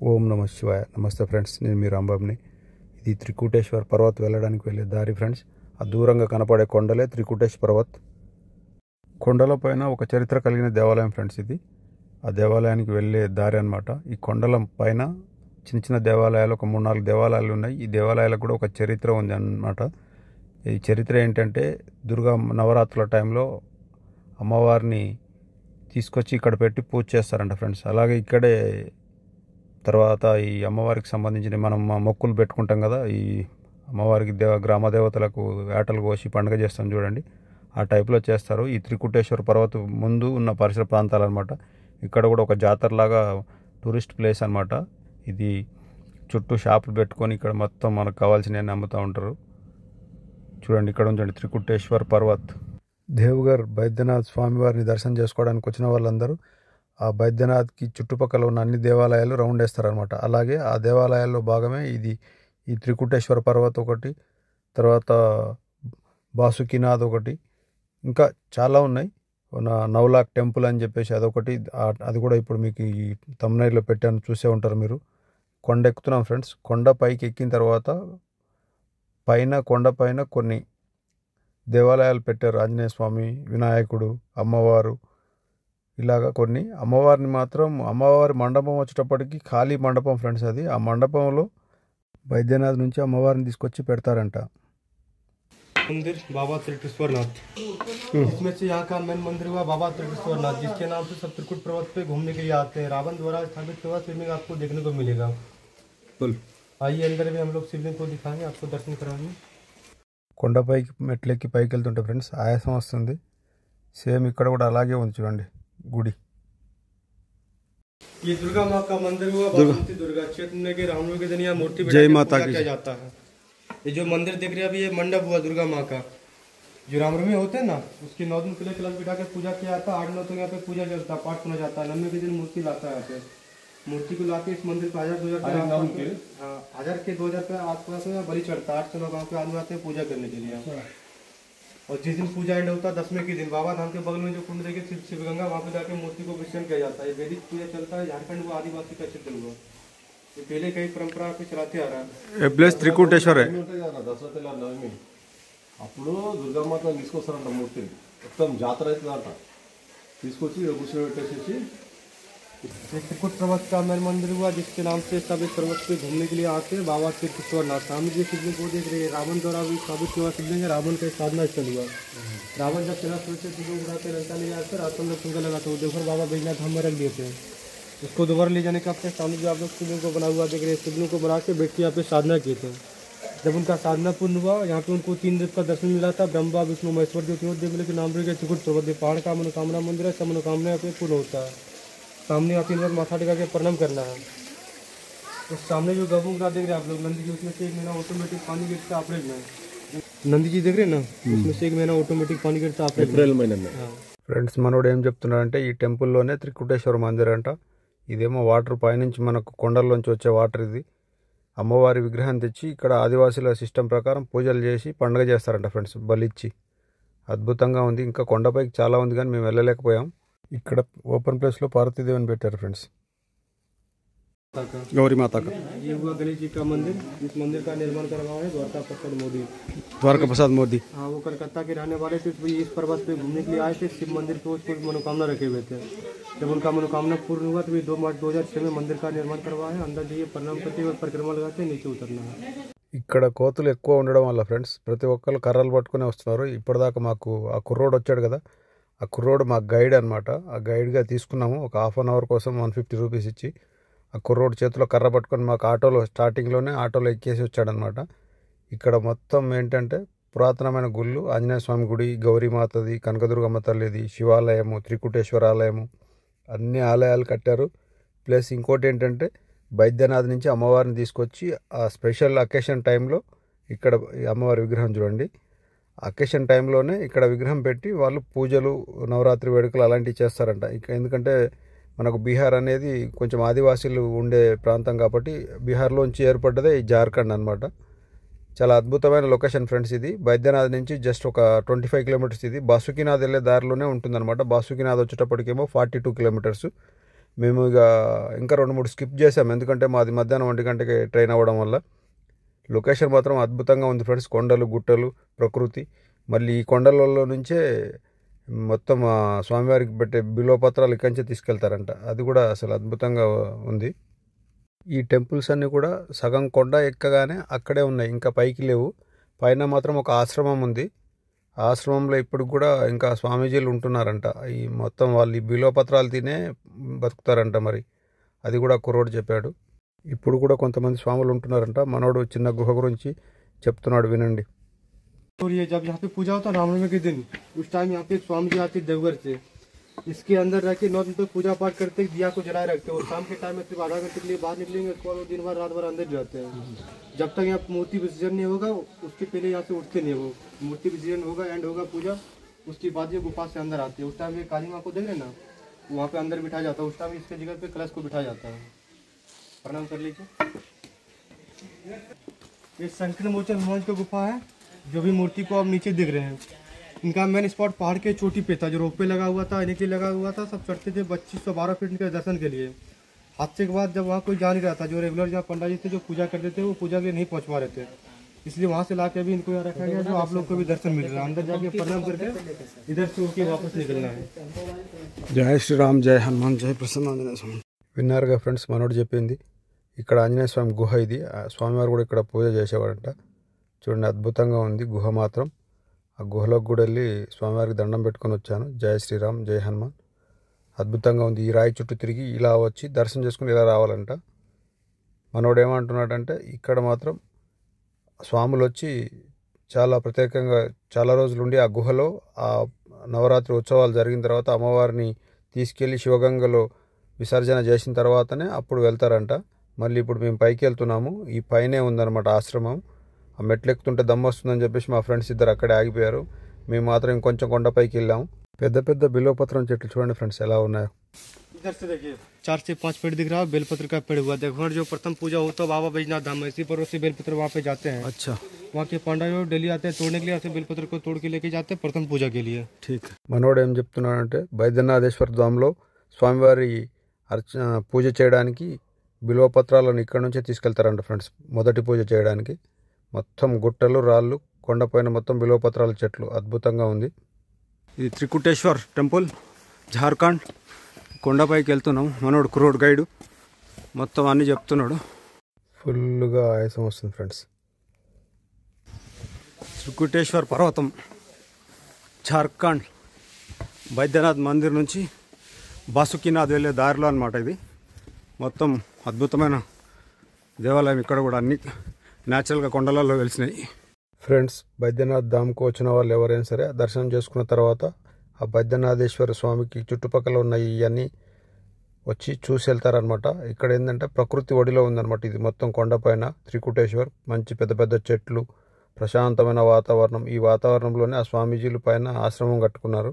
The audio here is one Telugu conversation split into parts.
ఓం నమ శివాయ. నమస్తే ఫ్రెండ్స్, నేను మీ రాంబాబుని. ఇది త్రికూటేశ్వర్ పర్వత్ వెళ్ళడానికి వెళ్ళే దారి ఫ్రెండ్స్. ఆ దూరంగా కనపడే కొండలే త్రికూటేశ్వర పర్వత్. కొండల పైన ఒక చరిత్ర కలిగిన దేవాలయం ఫ్రెండ్స్ ఇది. ఆ దేవాలయానికి వెళ్ళే దారి అన్నమాట. ఈ కొండల పైన చిన్న చిన్న దేవాలయాలు, ఒక 3-4 దేవాలయాలు ఉన్నాయి. ఈ దేవాలయాలకు కూడా ఒక చరిత్ర ఉంది అన్నమాట. ఈ చరిత్ర ఏంటంటే, దుర్గా నవరాత్రుల టైంలో అమ్మవారిని తీసుకొచ్చి ఇక్కడ పెట్టి పూజ చేస్తారంట ఫ్రెండ్స్. అలాగే ఇక్కడే తర్వాత ఈ అమ్మవారికి సంబంధించిన మనం మొక్కులు పెట్టుకుంటాం కదా, ఈ అమ్మవారికి గ్రామ దేవతలకు వేటలు కోసి పండుగ చేస్తాం చూడండి, ఆ టైప్లో చేస్తారు. ఈ త్రికూటేశ్వర పర్వతం ముందు ఉన్న పరిసర ప్రాంతాలు అనమాట. ఇక్కడ కూడా ఒక జాతరలాగా టూరిస్ట్ ప్లేస్ అనమాట. ఇది చుట్టూ షాపులు పెట్టుకొని ఇక్కడ మొత్తం మనకు కావాల్సినవన్నీ అమ్ముతూ ఉంటారు. చూడండి, ఇక్కడ ఉంచండి త్రికూటేశ్వర్ పర్వత్. దేవగర్ బైద్యనాథ్ స్వామివారిని దర్శనం చేసుకోవడానికి వచ్చిన వాళ్ళందరూ ఆ బైద్యనాథ్కి చుట్టుపక్కల ఉన్న అన్ని దేవాలయాలు రౌండ్ వేస్తారనమాట. అలాగే ఆ దేవాలయాల్లో భాగమే ఇది. ఈ త్రికూటేశ్వర పర్వత్ ఒకటి, తర్వాత బాసుకినాథ్ ఒకటి, ఇంకా చాలా ఉన్నాయి. నవలాక్ టెంపుల్ అని చెప్పేసి అదొకటి. అది కూడా ఇప్పుడు మీకు ఈ తమ్నైల్లో పెట్టాను, చూసే ఉంటారు మీరు. కొండ ఎక్కుతున్నాం ఫ్రెండ్స్. కొండ పైకి ఎక్కిన తర్వాత కొండ పైన కొన్ని దేవాలయాలు పెట్టారు. ఆంజనేయ స్వామి, వినాయకుడు, అమ్మవారు, ఇలాగా కొన్ని. అమ్మవారి మండపం వచ్చేటప్పటికి ఖాళీ మండపం ఫ్రెండ్స్ అది. ఆ మండపంలో బైద్యనాథ్ నుంచి అమ్మవారిని తీసుకొచ్చి పెడతారంట. मंदिर बाबा त्रिकूटेश्वरनाथ, इसमें से यहाँ का मेन मंदिर हुआ बाबा त्रिकूटेश्वरनाथ, जिसके नाम से सब त्रिकूट पर्वत पे घूमने के लिए आते हैं। रावण द्वारा स्थापित हुआ शिवलिंग आपको देखने को मिलेगा। आइए अंदर में हम लोग शिवलिंग को दिखाएंगे, आपको दर्शन कराएंगे। కొండపైకి మెట్లెక్కి పైకి వెళ్తుంటే ఫ్రెండ్స్ ఆయాసం వస్తుంది. సేమ్ ఇక్కడ కూడా అలాగే ఉంది చూడండి గుడి. ये दुर्गा माँ का मंदिर हुआ, बासंती दुर्गा। चैत्र के रामनवमी के दिन यहाँ मूर्ति जय माता की किया जाता है। ये जो मंदिर देख रहे हैं अभी, ये मंडप हुआ दुर्गा माँ का। जो रामनवमी होते हैं ना, उसके 9 दिन पहले कलश बिठा के पूजा किया जाता है। 8-9 तक यहाँ पे पूजा चलता है, पाठ सुना जाता है। 9वें के दिन मूर्ति लाता है यहाँ पे। मूर्ति को लाके इस मंदिर पर 1000-2000 के 2000 पे आसपास में बलि चढ़ता है। 8 से 9 गाँव के आदमी आते हैं पूजा करने के लिए। और जिस दिन पूजा एंड होता है 10वें के दिन, बाबा धाम के बगल में जो कुंड देखिए शिवगंगा, वहाँ पे जाके मूर्ति को विसर्जन किया जाता है। वैदिक पूजा चलता है। झारखंड वो आदिवासी का क्षेत्र हुआ, ये पहले कई परंपरा पे चलाते आ रहा है। ప్లేస్ త్రికూటేశ్వరే. దసరా తెల్ల నవమి అప్పుడు దుర్గామాత తీసుకొస్తారంట మూర్తిని. మొత్తం జాతర అవుతుందంట. తీసుకొచ్చి కూర్చోబెట్టేసేసి त्रिकूट पर्वत का मेन मंदिर हुआ, जिसके नाम से सब इस पर्वत पे घूमने के लिए आते हैं। बाबा त्रिकूटेश्वरनाथ सामने जो शिवलिंग को देख रहे हैं, रावण द्वारा भी स्थापित हुआ शिवलिंग है। रावण का साधना स्थल हुआ। रावण जब चला सोचे शिवलिंग उठा के लंका ले जाकर रातों में चुंगा लगाते हुए देखो बाबा बैजनाथ धाम में रख दिए थे। उसको दोबारा ले जाने का अपने सामने जो आप लोग शिवलिंग को बना हुआ देख रहे हैं, शिवलिंग को बना के बैठ के यहाँ पे साधना किए थे। जब उनका साधना पूर्ण हुआ, यहाँ पे उनको 3 देव का दर्शन मिला था। ब्रह्मा विष्णु महेश्वर देव, तीनों देव के नाम रखे त्रिकूट पर्वत। पहाड़ का मनोकामना मंदिर है, सब मनोकामना यहाँ पे पूर्ण होता है। सामने आप 3 बार माथा टिका के प्रणाम करना है। उस सामने जो गबूंगा देख रहे हैं आप लोग, नंदी जी, उसमें से 1 महीना ऑटोमेटिक पानी गिरता है अप्रैल में। नंदी जी देख रहे हैं ना, उसमें से 1 महीना ऑटोमेटिक पानी गिरता है अप्रैल महीने में। ఫ్రెండ్స్, మనోడు ఏం చెప్తున్నాడంటే ఈ టెంపుల్లోనే త్రికూటేశ్వర మందిర్ అంట. ఇదేమో వాటర్ పైనుంచి మనకు కొండల్లోంచి వచ్చే వాటర్ ఇది. అమ్మవారి విగ్రహం తెచ్చి ఇక్కడ ఆదివాసుల సిస్టమ్ ప్రకారం పూజలు చేసి పండుగ చేస్తారంట ఫ్రెండ్స్, బలిచ్చి. అద్భుతంగా ఉంది. ఇంకా కొండపైకి చాలా ఉంది కానీ మేము వెళ్ళలేకపోయాం. ఇక్కడ ఓపెన్ ప్లేస్లో పార్వతీదేవిని పెట్టారు ఫ్రెండ్స్. गौरी माता का ये हुआ गणेश जी का मंदिर। इस मंदिर का निर्माण करवाया है द्वारका प्रसाद मोदी। हाँ, वो कलकत्ता के रहने वाले थे। इस पर्वत पे घूमने के लिए आए थे। शिव मंदिर पे उसको मनोकामना रखे हुए थे। जब उनका मनोकामना पूर्ण हुआ तो 2 मार्च 2006 में मंदिर का निर्माण करवाया है। अंदर जाइए, प्रणाम करते हुए परिक्रमा लगाते नीचे उतरना है। ఇక్కడ కోతులు ఎక్కువ ఉండడం వల్ల ఫ్రెండ్స్ ప్రతి ఒక్కరు కర్రలు పట్టుకుని వస్తున్నారు. ఇప్పటిదాకా మాకు ఆ కుర్రోడు వచ్చాడు కదా, ఆ కుర్రోడు మా గైడ్ అనమాట. ఆ గైడ్గా తీసుకున్నాము. ఒక ½ అవర్ కోసం 150 రూపీస్ ఇచ్చి ఆ కుర్రోడు చేతిలో కర్ర పట్టుకొని మాకు స్టార్టింగ్లోనే ఆటోలో ఎక్కేసి వచ్చాడనమాట. ఇక్కడ మొత్తం ఏంటంటే పురాతనమైన గుళ్ళు, ఆంజనేయ స్వామి గుడి, గౌరీమాతది, కనకదుర్గమ్మ తల్లిది, శివాలయము, త్రికూటేశ్వర ఆలయము, అన్ని ఆలయాలు కట్టారు. ప్లస్ ఇంకోటి ఏంటంటే బైద్యనాథ్ నుంచి అమ్మవారిని తీసుకొచ్చి ఆ స్పెషల్ అకేషన్ టైంలో ఇక్కడ అమ్మవారి విగ్రహం చూడండి, అకేషన్ టైంలోనే ఇక్కడ విగ్రహం పెట్టి వాళ్ళు పూజలు, నవరాత్రి వేడుకలు అలాంటివి చేస్తారంట. ఎందుకంటే మనకు బీహార్ అనేది కొంచెం ఆదివాసీలు ఉండే ప్రాంతం కాబట్టి బీహార్లోంచి ఏర్పడ్డదే ఈ జార్ఖండ్ అనమాట. చాలా అద్భుతమైన లొకేషన్ ఫ్రెండ్స్ ఇది. బైద్యనాథ్ నుంచి జస్ట్ ఒక 25 కిలోమీటర్స్ ఇది. బాసుకినాథ్ వెళ్ళే దారిలోనే ఉంటుందన్నమాట. బాసుకినాథ్ వచ్చేటప్పటికేమో 42 కిలోమీటర్స్. మేము ఇక ఇంకా 2-3 స్కిప్ చేసాం, ఎందుకంటే మాది మధ్యాహ్నం 1 గంటకి ట్రైన్ అవ్వడం వల్ల. లొకేషన్ మాత్రం అద్భుతంగా ఉంది ఫ్రెండ్స్. కొండలు, గుట్టలు, ప్రకృతి. మళ్ళీ ఈ కొండలలో నుంచే మొత్తం స్వామివారికి పెట్టే బిల్వపత్రాలు ఇక్కడి నుంచే తీసుకెళ్తారంట. అది కూడా అసలు అద్భుతంగా ఉంది. ఈ టెంపుల్స్ అన్నీ కూడా సగం కొండ ఎక్కగానే అక్కడే ఉన్నాయి, ఇంకా పైకి లేవు. పైన మాత్రం ఒక ఆశ్రమం ఉంది. ఆ ఆశ్రమంలో ఇప్పుడు కూడా ఇంకా స్వామీజీలు ఉంటున్నారంట. ఈ మొత్తం వాళ్ళు ఈ బిల్వపత్రాలు తినే బతుకుతారంట. మరి అది కూడా కుర్రోడు చెప్పాడు. ఇప్పుడు కూడా కొంతమంది స్వాములు ఉంటున్నారంట. మనోడు చిన్న గుహ గురించి చెప్తున్నాడు, వినండి. और ये जब यहाँ पे पूजा होता है रामनवमी के दिन, उस टाइम यहाँ पे स्वामी जी आते देवघर से, इसके अंदर रह के 9 दिन तक पूजा पाठ करते, दिया को जलाए रखते हैं और शाम के टाइम में सिर्फ आधा घंटे के लिए बाहर निकलेंगे, उसके बाद वो दिन भर रात भर अंदर रहते हैं। जब तक यहाँ मूर्ति विसर्जन नहीं होगा उसके पहले यहाँ से उठते नहीं। वो मूर्ति विसर्जन होगा, एंड होगा पूजा, उसके बाद ये गुफा से अंदर आते हैं। उस टाइम ये काली माँ को देख रहे ना, वहाँ पे अंदर बिठाया जाता है। उस टाइम इसके जगह पे कलश को बिठाया जाता है। प्रणाम कर लीजिए। ये संकट मोचन हनुमान की गुफा है, जो भी मूर्ति को आप नीचे देख रहे हैं। इनका मेन स्पॉट पहाड़ के चोटी पे था, जो रोप पे लगा हुआ था, इन्हीं के लिए लगा हुआ था। सब चढ़ते थे 2512 फीट के दर्शन के लिए। हादसे के बाद जब वहाँ कोई जा नहीं रहा था, जो रेगुलर जहाँ पंडा जी थे जो पूजा करते थे, वो पूजा के लिए नहीं पहुँच पा रहे थे, इसलिए वहाँ से ला के भी इनको यहाँ रखा गया, जो आप लोग को भी दर्शन मिल रहा है। अंदर जाके प्रणाम करके इधर से होके वापस निकलना है। జై శ్రీరామ్, జై హనుమాన్, జై ప్రసన్న ఆంజనేయ స్వామి. విన్నారుగా ఫ్రెండ్స్, మనోడు చెప్పింది. ఇక్కడ ఆంజనేయ స్వామి గుహ ఇది. స్వామివారు కూడా ఇక్కడ పూజ చేసేవాడంట. చూడండి, అద్భుతంగా ఉంది గుహ మాత్రం. ఆ గుహలోకి కూడా వెళ్ళి స్వామివారికి దండం పెట్టుకొని వచ్చాను. జై శ్రీరామ్, జై హనుమాన్. అద్భుతంగా ఉంది. ఈ రాయి చుట్టూ తిరిగి ఇలా వచ్చి దర్శనం చేసుకుని ఇలా రావాలంట. మనోడు ఏమంటున్నాడంటే, ఇక్కడ మాత్రం స్వాములు వచ్చి చాలా ప్రత్యేకంగా చాలా రోజులు ఉండి ఆ గుహలో ఆ నవరాత్రి ఉత్సవాలు జరిగిన తర్వాత అమ్మవారిని తీసుకెళ్ళి శివగంగలో విసర్జన చేసిన తర్వాతనే అప్పుడు వెళ్తారంట. మళ్ళీ ఇప్పుడు మేము పైకి వెళ్తున్నాము. ఈ పైనే ఉందన్నమాట ఆశ్రమం. ఆ మెట్లు ఎక్కుతుంటే దమ్ము వస్తుందని చెప్పేసి మా ఫ్రెండ్స్ ఇద్దరు అక్కడే ఆగిపోయారు. మేము మాత్రం ఇంకొంచెం కొండపైకి వెళ్ళాము. పెద్ద పెద్ద బిల్వపత్రం చెట్లు చూడండి ఫ్రెండ్స్ ఎలా ఉన్నాయో. इधर से देखिए 4 से 5 पेड़ दिख रहा है, बेलपत्र का पेड़ हुआ। देखो जो प्रथम पूजा होता है बाबा बैजनाथ धाम में, इसी पर से बेलपत्र वहाँ पे जाते हैं। अच्छा, वहाँ के पंडा जो डेली आते हैं तोड़ने के लिए, ऐसे बेलपत्र को तोड़ के लेके जाते हैं प्रथम पूजा के लिए। ठीक. మనోడు ఏం చెప్తున్నాడంటే, బైద్యనాథేశ్వర ధాంలో స్వామివారి పూజ చేయడానికి బిల్వపత్రాలను ఇక్కడ నుంచే తీసుకెళ్తారంట ఫ్రెండ్స్. మొదటి పూజ చేయడానికి మొత్తం గుట్టలు, రాళ్ళు, కొండపైన మొత్తం బిల్వపత్రాల చెట్లు. అద్భుతంగా ఉంది. ఇది త్రికుటేశ్వర్ టెంపుల్, జార్ఖండ్. కొండపైకి వెళ్తున్నాం. మనోడు కుర్రోడు గైడు మొత్తం అన్నీ చెప్తున్నాడు. ఫుల్గా ఆయాసం వస్తుంది ఫ్రెండ్స్. త్రికుటేశ్వర్ పర్వతం, జార్ఖండ్, బైద్యనాథ్ మందిర్ నుంచి బాసుకీనాథ్ వెళ్ళే దారిలో అనమాట ఇది. మొత్తం అద్భుతమైన దేవాలయం. ఇక్కడ కూడా అన్ని న్యాచురల్గా కొండలలో వెలిసినాయి. ఫ్రెండ్స్, బైద్యనాథ్ ధామ్కు వచ్చిన వాళ్ళు ఎవరైనా సరే దర్శనం చేసుకున్న తర్వాత ఆ బైద్యనాథేశ్వర స్వామికి చుట్టుపక్కల ఉన్న ఇవన్నీ వచ్చి చూసి వెళ్తారనమాట. ఇక్కడ ఏంటంటే ప్రకృతి ఒడిలో ఉందన్నమాట. ఇది మొత్తం కొండపైన త్రికుటేశ్వర్. మంచి పెద్ద పెద్ద చెట్లు, ప్రశాంతమైన వాతావరణం. ఈ వాతావరణంలోనే ఆ స్వామీజీలు పైన ఆశ్రమం కట్టుకున్నారు.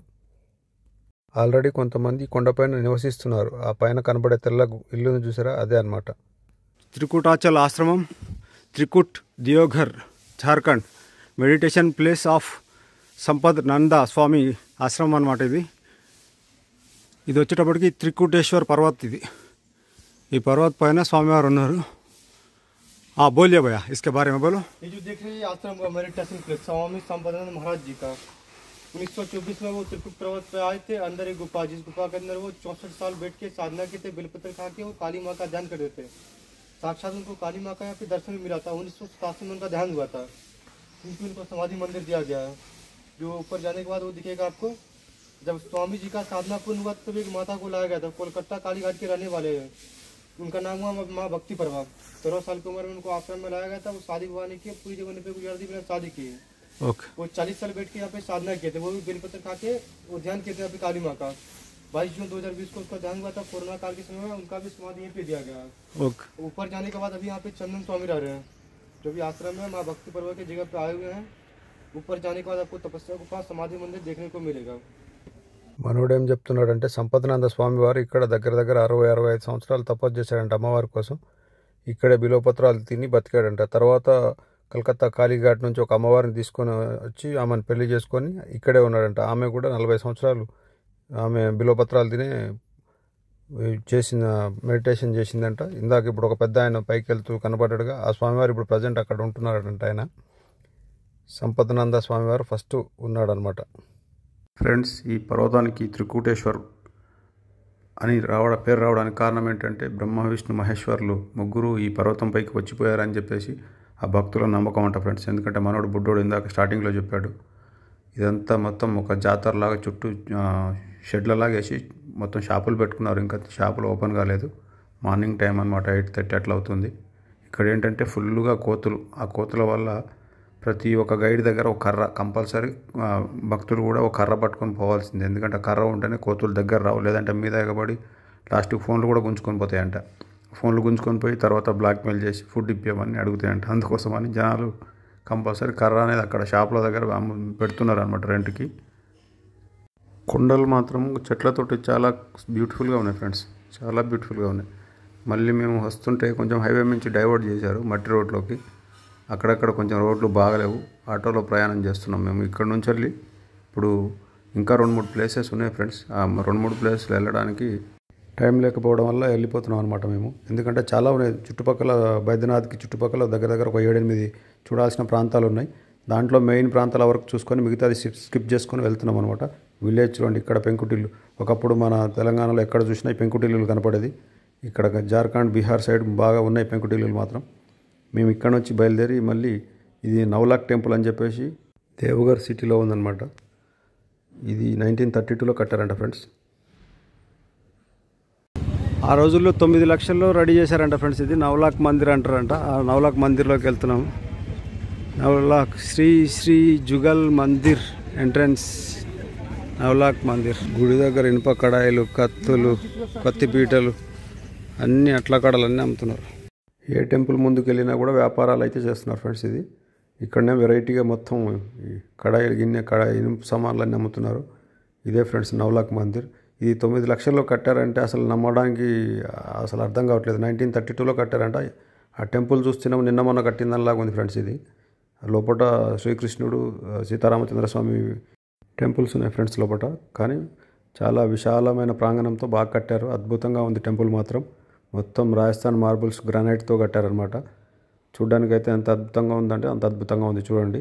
ఆల్రెడీ కొంతమంది కొండపైన నివసిస్తున్నారు. ఆ పైన కనబడే తెల్ల ఇల్లును చూసారా, అదే అనమాట త్రికుటాచల్ ఆశ్రమం. త్రికుట్ దియోఘర్, జార్ఖండ్. మెడిటేషన్ ప్లేస్ ఆఫ్ సంపద్ నంద స్వామి ఆశ్రమం అనమాట ఇది. ఇది వచ్చేటప్పటికి త్రికుటేశ్వర్ పర్వత్. ఇది ఈ పర్వత్ పైన స్వామివారు ఉన్నారు. बोलिए भैया इसके बारे में बोलो। ये जो देख रहे हैं आश्रम का मेडिटेशन प्लेस स्वामी संपदानंद महाराज जी का 1924 में वो त्रिकुट पर्वत पे आए थे। अंदर एक गुफा, जिस गुफा के अंदर वो 64 साल बैठ के साधना की थे, बेलपत्र खा के वो काली माँ का ध्यान करते थे। साक्षात उनको काली माँ का यहाँ पे दर्शन मिला था। 1987 में उनका ध्यान हुआ था, क्योंकि उनको समाधि मंदिर दिया गया है। जो ऊपर जाने के बाद वो दिखेगा आपको। जब स्वामी जी का साधना पूर्ण हुआ तब एक माता को लाया गया था, कोलकाता कालीघाट के रहने वाले हैं। उनका नाम हुआ माँ भक्ति प्रभा। 13 साल की उम्र में उनको आश्रम में लाया गया था। वो शादी विवाह नहीं की, पूरी जगह पे गुजर दी, बिना शादी की। वो 40 साल बैठ के यहाँ पे साधना किए थे। वो भी बेलपत्र खा के वो ध्यान किए थे यहाँ पे काली माँ का। 22 जून 2020 को उसका ध्यान हुआ था। कोरोना काल के समय में उनका भी समाधि यहीं पे दिया गया। ऊपर जाने के बाद अभी यहाँ पे चंदन स्वामी रह रहे हैं, जो भी आश्रम है माँ भक्ति प्रभा की जगह पे आए हुए हैं। ऊपर जाने के बाद आपको तपस्या गुफा समाधि मंदिर देखने को मिलेगा। మనోడు ఏం చెప్తున్నాడంటే, సంపదనంద స్వామి వారు ఇక్కడ దగ్గర దగ్గర 60-65 సంవత్సరాలు తపస్సు చేశాడంట అమ్మవారి కోసం. ఇక్కడే బిలోపత్రాలు తిని బతికాడంట. తర్వాత కలకత్తా కాళీఘాట్ నుంచి ఒక అమ్మవారిని తీసుకొని వచ్చి ఆమెను పెళ్లి చేసుకొని ఇక్కడే ఉన్నాడంట. ఆమె కూడా 40 సంవత్సరాలు ఆమె బిలోపత్రాలు తినే చేసిన మెడిటేషన్ చేసిందంట. ఇందాక ఇప్పుడు ఒక పెద్ద ఆయన పైకి వెళ్తూ కనపడ్డాడుగా, ఆ స్వామివారు ఇప్పుడు ప్రజెంట్ అక్కడ ఉంటున్నాడంట. ఆయన సంపదనంద స్వామివారు ఫస్ట్ ఉన్నాడనమాట. ఫ్రెండ్స్, ఈ పర్వతానికి త్రికూటేశ్వర్ అని పేరు రావడానికి కారణం ఏంటంటే, బ్రహ్మ విష్ణు మహేశ్వరులు ముగ్గురు ఈ పర్వతం పైకి వచ్చిపోయారని చెప్పేసి ఆ భక్తుల నమ్మకం అంట ఫ్రెండ్స్. ఎందుకంటే మనోడు బుడ్డోడు ఇందాక స్టార్టింగ్లో చెప్పాడు, ఇదంతా మొత్తం ఒక జాతరలాగా చుట్టూ షెడ్లలాగా వేసి మొత్తం షాపులు పెట్టుకున్నారు. ఇంకా షాపులు ఓపెన్ కాలేదు. మార్నింగ్ టైం అనమాట, 8:30 అట్లా అవుతుంది. ఇక్కడ ఏంటంటే ఫుల్గా కోతులు. ఆ కోతుల వల్ల ప్రతి ఒక్క గైడ్ దగ్గర ఒక కర్ర కంపల్సరీ, భక్తులు కూడా ఒక కర్ర పట్టుకొని పోవాల్సిందే. ఎందుకంటే కర్ర ఉంటేనే కోతులు దగ్గర రావు, లేదంటే మీద ఎగబడి లాస్ట్కి ఫోన్లు కూడా గుంజుకొని పోతాయంట. ఫోన్లు గుంజుకొని పోయి తర్వాత బ్లాక్మెయిల్ చేసి ఫుడ్ ఇప్పేమని అడుగుతాయంట. అందుకోసమని జనాలు కంపల్సరీ కర్ర అనేది అక్కడ షాపుల దగ్గర పెడుతున్నారు అనమాట రెంట్కి. కొండలు మాత్రం చెట్లతోటి చాలా బ్యూటిఫుల్గా ఉన్నాయి ఫ్రెండ్స్, చాలా బ్యూటిఫుల్గా ఉన్నాయి. మళ్ళీ మేము వస్తుంటే కొంచెం హైవే నుంచి డైవర్ట్ చేశారు మట్టి రోడ్లోకి. అక్కడక్కడ కొంచెం రోడ్లు బాగలేవు, ఆటోలో ప్రయాణం చేస్తున్నాం మేము. ఇక్కడ నుంచి వెళ్ళి ఇప్పుడు ఇంకా 2-3 ప్లేసెస్ ఉన్నాయి ఫ్రెండ్స్. ఆ 2-3 ప్లేస్లు వెళ్ళడానికి టైం లేకపోవడం వల్ల వెళ్ళిపోతున్నాం అనమాట మేము. ఎందుకంటే చాలా ఉన్నాయి చుట్టుపక్కల, బైద్యనాథ్కి చుట్టుపక్కల దగ్గర దగ్గర ఒక 7-8 చూడాల్సిన ప్రాంతాలు ఉన్నాయి. దాంట్లో మెయిన్ ప్రాంతాల వరకు చూసుకొని మిగతాది స్కిప్ చేసుకొని వెళ్తున్నాం అనమాట. విలేజ్ చూడండి, ఇక్కడ పెంకుటిల్లు. ఒకప్పుడు మన తెలంగాణలో ఎక్కడ చూసినా ఈ పెంకుటిల్లులు కనపడేది. ఇక్కడ జార్ఖండ్, బీహార్ సైడ్ బాగా ఉన్నాయి పెంకుటిల్లులు మాత్రం. మేము ఇక్కడ నుంచి బయలుదేరి మళ్ళీ ఇది నవలాక్ టెంపుల్ అని చెప్పేసి దేవఘర్ సిటీలో ఉందన్నమాట. ఇది 1932లో కట్టారంట ఫ్రెండ్స్. ఆ రోజుల్లో 9 లక్షల్లో రెడీ చేశారంట ఫ్రెండ్స్. ఇది నవలాక్ మందిర్ అంటారంట. ఆ నవలాక్ మందిర్లోకి వెళ్తున్నాము. నవలాక్ శ్రీ శ్రీ జుగల్ మందిర్ ఎంట్రన్స్, నవలాక్ మందిర్. గుడి దగ్గర ఇనుప కడాయిలు, కత్తులు, కత్తి పీటలు అన్నీ అట్ల కడలన్నీ అమ్ముతున్నారు. ఏ టెంపుల్ ముందుకు వెళ్ళినా కూడా వ్యాపారాలు అయితే చేస్తున్నారు ఫ్రెండ్స్. ఇది ఇక్కడనే వెరైటీగా మొత్తం కడాయిలు, గిన్నె, ఇనుప సామాన్లన్నీ అమ్ముతున్నారు. ఇదే ఫ్రెండ్స్ నవలాక్ మందిర్. ఇది 9 లక్షల్లో కట్టారంటే అసలు నమ్మడానికి అసలు అర్థం కావట్లేదు. 1932లో కట్టారంట. ఆ టెంపుల్ చూస్తున్నాము, నిన్న మొన్న కట్టిందనిలాగా ఉంది ఫ్రెండ్స్. ఇది లోపల శ్రీకృష్ణుడు, సీతారామచంద్రస్వామి టెంపుల్స్ ఉన్నాయి ఫ్రెండ్స్ లోపల. కానీ చాలా విశాలమైన ప్రాంగణంతో బాగా కట్టారు. అద్భుతంగా ఉంది టెంపుల్ మాత్రం. మొత్తం రాజస్థాన్ మార్బుల్స్, గ్రానైట్తో కట్టారనమాట. చూడ్డానికైతే ఎంత అద్భుతంగా ఉందంటే అంత అద్భుతంగా ఉంది చూడండి.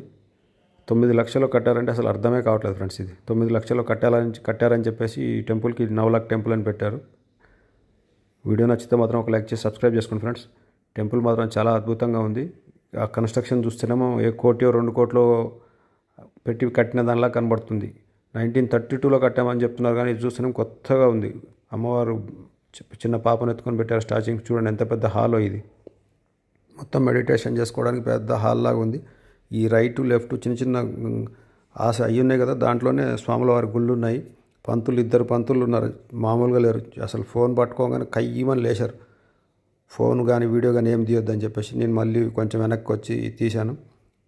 9 లక్షల్లో కట్టారంటే అసలు అర్థమే కావట్లేదు ఫ్రెండ్స్. ఇది 9 లక్షల్లో కట్టారని చెప్పేసి ఈ టెంపుల్కి నవలాక్ టెంపుల్ అని పెట్టారు. వీడియో నచ్చితే మాత్రం ఒక లైక్ చేసి సబ్స్క్రైబ్ చేసుకోండి ఫ్రెండ్స్. టెంపుల్ మాత్రం చాలా అద్భుతంగా ఉంది. ఆ కన్స్ట్రక్షన్ చూస్తేనేమో 1 కోటి 2 కోట్లు పెట్టి కట్టిన దానిలా కనబడుతుంది. 1932లో కట్టామని చెప్తున్నారు, కానీ ఇది చూస్తేనేమో కొత్తగా ఉంది. అమ్మవారు చిన్న పాపను ఎత్తుకొని పెట్టారు స్టాచ్యూకి. చూడండి ఎంత పెద్ద హాలో ఇది. మొత్తం మెడిటేషన్ చేసుకోవడానికి పెద్ద హాల్ లాగా ఉంది. ఈ రైట్ లెఫ్ట్ చిన్న చిన్న అవి ఉన్నాయి కదా, దాంట్లోనే స్వాముల వారి గుళ్ళు ఉన్నాయి. పంతులు, 2 పంతులు ఉన్నారు, మామూలుగా లేరు. అసలు ఫోన్ పట్టుకోగానే కయ్యమని లేచారు. ఫోన్ కానీ వీడియో కానీ ఏం తీయొద్దని చెప్పేసి నేను మళ్ళీ కొంచెం వెనక్కి వచ్చి తీశాను.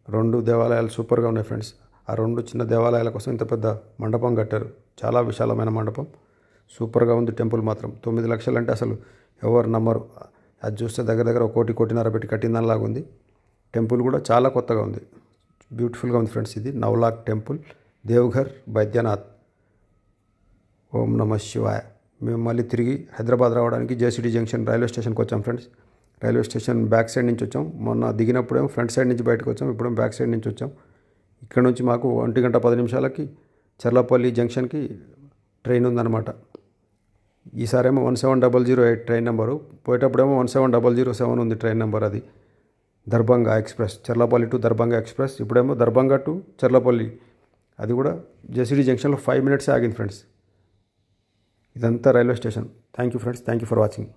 2 దేవాలయాలు సూపర్గా ఉన్నాయి ఫ్రెండ్స్. ఆ 2 చిన్న దేవాలయాల కోసం ఇంత పెద్ద మండపం కట్టారు. చాలా విశాలమైన మండపం, సూపర్గా ఉంది టెంపుల్ మాత్రం. 9 లక్షలు అంటే అసలు ఎవరు నమ్మరు. అది చూస్తే దగ్గర దగ్గర 1 కోటిన్నర పెట్టి కట్టిందనిలాగా ఉంది. టెంపుల్ కూడా చాలా కొత్తగా ఉంది, బ్యూటిఫుల్గా ఉంది ఫ్రెండ్స్. ఇది నవలాక్ టెంపుల్, దేవఘర్, బైద్యనాథ్. ఓం నమః శివాయ. మేము మళ్ళీ తిరిగి హైదరాబాద్ రావడానికి జేసీటీ జంక్షన్ రైల్వే స్టేషన్కి వచ్చాం friends. Railway station back side నుంచి వచ్చాం. మొన్న దిగినప్పుడేమో ఫ్రంట్ సైడ్ నుంచి బయటకు వచ్చాం, ఇప్పుడేమో బ్యాక్ సైడ్ నుంచి వచ్చాం. ఇక్కడ నుంచి మాకు 1:10 చర్లపల్లి జంక్షన్కి ట్రైన్ ఉందన్నమాట. ఈసారేమో 17008 ట్రైన్ నెంబరు, పోయేటప్పుడేమో 17007 ఉంది ట్రైన్ నెంబర్. అది Darbhanga Express, Cherlapalli to Darbhanga Express. ఇప్పుడేమో దర్భంగా టు చర్లపల్లి, అది కూడా జేసీటీ జంక్షన్లో 5 మినిట్స్ ఆగింది ఫ్రెండ్స్. ఇదంతా railway station. Thank you friends, thank you for watching.